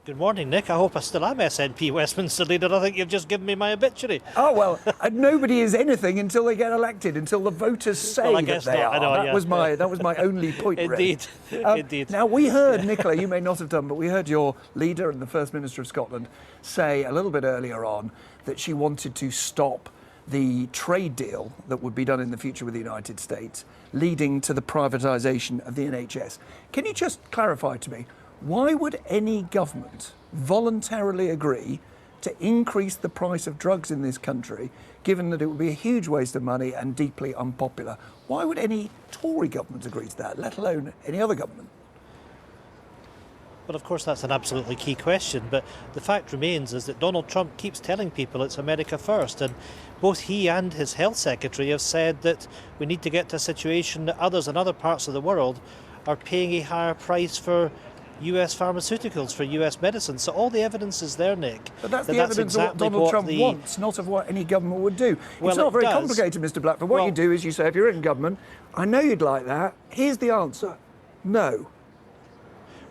Good morning, Nick. I hope I still am SNP Westminster leader. I think you've just given me my obituary. Oh, well, nobody is anything until they get elected, until the voters say that they are. That was my only point, Indeed, really. indeed. Now, we heard, Nicola, you may not have done, but we heard your leader and the First Minister of Scotland say a little bit earlier on that she wanted to stop the trade deal that would be done in the future with the United States, leading to the privatisation of the NHS. Can you just clarify to me, why would any government voluntarily agree to increase the price of drugs in this country, given that it would be a huge waste of money and deeply unpopular? Why would any Tory government agree to that, let alone any other government? Well, of course, that's an absolutely key question, but the fact remains is that Donald Trump keeps telling people it's America first, and both he and his health secretary have said that we need to get to a situation that others in other parts of the world are paying a higher price for US pharmaceuticals, for US medicine. So all the evidence is there, Nick. But that's the evidence of what Donald Trump wants, not of what any government would do. It's not very complicated, Mr. Blackford. What you do is you say, if you're in government, I know you'd like that. Here's the answer. No.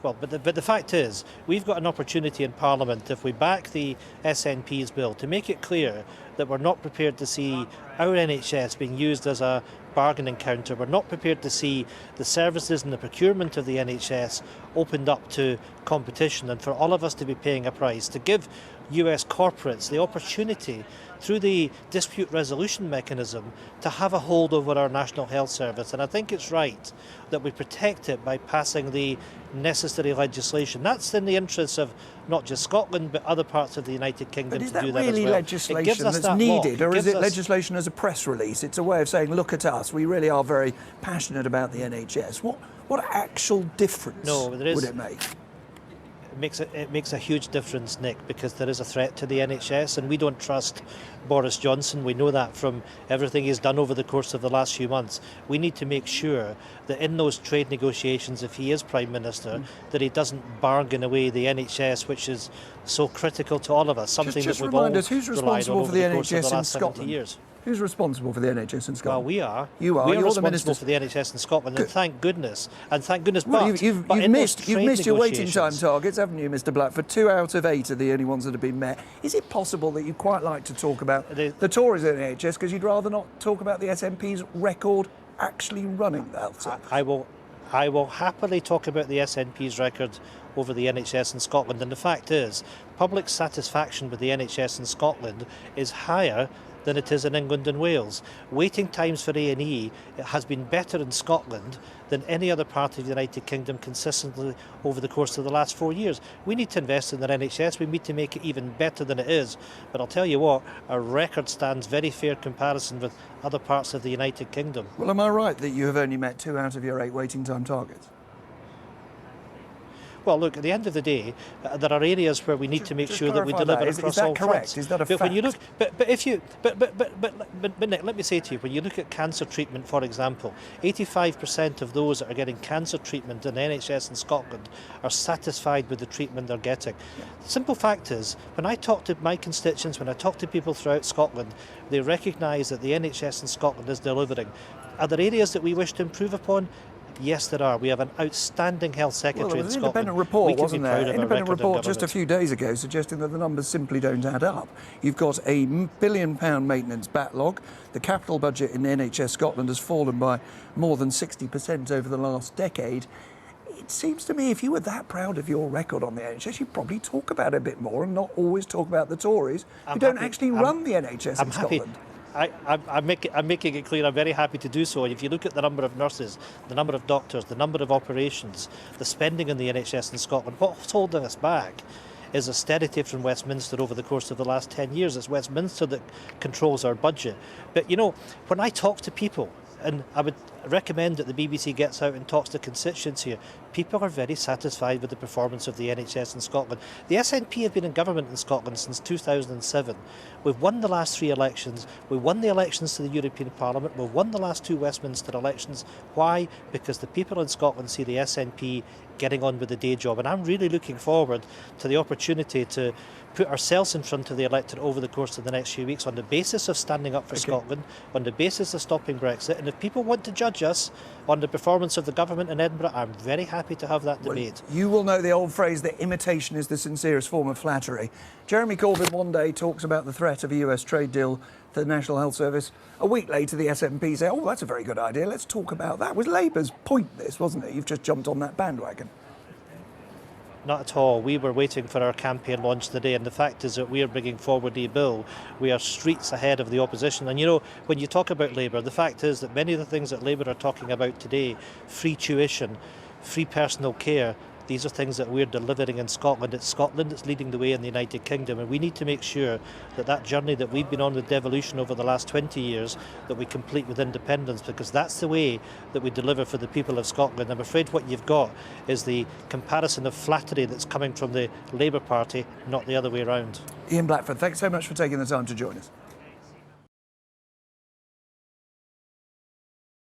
Well, but the fact is, we've got an opportunity in Parliament, if we back the SNP's bill, to make it clear that we're not prepared to see our NHS being used as a bargaining counter. We're not prepared to see the services and the procurement of the NHS opened up to competition, and for all of us to be paying a price, to give US corporates the opportunity through the dispute resolution mechanism to have a hold over our National Health Service. And I think it's right that we protect it by passing the necessary legislation. That's in the interests of not just Scotland but other parts of the United Kingdom to do that as well. But is that really legislation that's needed, or is it legislation as a press release? It's a way of saying, look at us, we really are very passionate about the NHS. What actual difference would it make? It makes a huge difference, Nick, because there is a threat to the NHS, and we don't trust Boris Johnson. We know that from everything he's done over the course of the last few months. We need to make sure that in those trade negotiations, if he is Prime Minister, that he doesn't bargain away the NHS, which is so critical to all of us, something that we've all relied on over the course of the last 70 years. Who's responsible for the NHS in Scotland? Well, we are. You are. You're responsible for the NHS in Scotland, and thank goodness. And thank goodness. Well, you've missed your waiting time targets, haven't you, Mr. Blackford? 2 out of 8 are the only ones that have been met. Is it possible that you quite like to talk about the Tories in the NHS because you'd rather not talk about the SNP's record actually running the health service? I will happily talk about the SNP's record over the NHS in Scotland, and the fact is, public satisfaction with the NHS in Scotland is higher than it is in England and Wales. Waiting times for A&E has been better in Scotland than any other part of the United Kingdom consistently over the course of the last 4 years. We need to invest in the NHS, we need to make it even better than it is. But I'll tell you what, our record stands very fair comparison with other parts of the United Kingdom. Well, am I right that you have only met 2 out of your 8 waiting time targets? Well, look, at the end of the day, there are areas where we need to make sure that we deliver across all fronts. Is that a fact? When you look, but Nick, let me say to you, when you look at cancer treatment, for example, 85% of those that are getting cancer treatment in the NHS in Scotland are satisfied with the treatment they're getting. The simple fact is, when I talk to my constituents, when I talk to people throughout Scotland, they recognise that the NHS in Scotland is delivering. Are there areas that we wish to improve upon? Yes, there are. We have an outstanding health secretary in Scotland. Well, there was an independent report, wasn't there? An independent report just a few days ago suggesting that the numbers simply don't add up. You've got a £1 billion maintenance backlog. The capital budget in NHS Scotland has fallen by more than 60% over the last decade. It seems to me if you were that proud of your record on the NHS, you'd probably talk about it a bit more and not always talk about the Tories who don't actually run the NHS in Scotland. I'm making it clear I'm very happy to do so. If you look at the number of nurses, the number of doctors, the number of operations, the spending in the NHS in Scotland, what's holding us back is austerity from Westminster over the course of the last 10 years. It's Westminster that controls our budget. But you know, when I talk to people, and I would recommend that the BBC gets out and talks to constituents here, people are very satisfied with the performance of the NHS in Scotland. The SNP have been in government in Scotland since 2007. We've won the last 3 elections. We won the elections to the European Parliament. We've won the last 2 Westminster elections. Why? Because the people in Scotland see the SNP getting on with the day job. And I'm really looking forward to the opportunity to put ourselves in front of the electorate over the course of the next few weeks on the basis of standing up for Scotland, on the basis of stopping Brexit. And if people want to judge us on the performance of the government in Edinburgh, I'm very happy happy to have that debate. You will know the old phrase that imitation is the sincerest form of flattery. Jeremy Corbyn one day talks about the threat of a US trade deal to the National Health Service. A week later, the SNP say, oh, that's a very good idea. Let's talk about that. It was Labour's point, this, wasn't it? You've just jumped on that bandwagon. Not at all. We were waiting for our campaign launch today, and the fact is that we are bringing forward a bill. We are streets ahead of the opposition. And you know, when you talk about Labour, the fact is that many of the things that Labour are talking about today, free tuition, free personal care, these are things that we're delivering in Scotland. It's Scotland that's leading the way in the United Kingdom, and we need to make sure that that journey that we've been on with devolution over the last 20 years, that we complete with independence, because that's the way that we deliver for the people of Scotland. I'm afraid what you've got is the comparison of flattery that's coming from the Labour Party, not the other way around. Ian Blackford, thanks so much for taking the time to join us.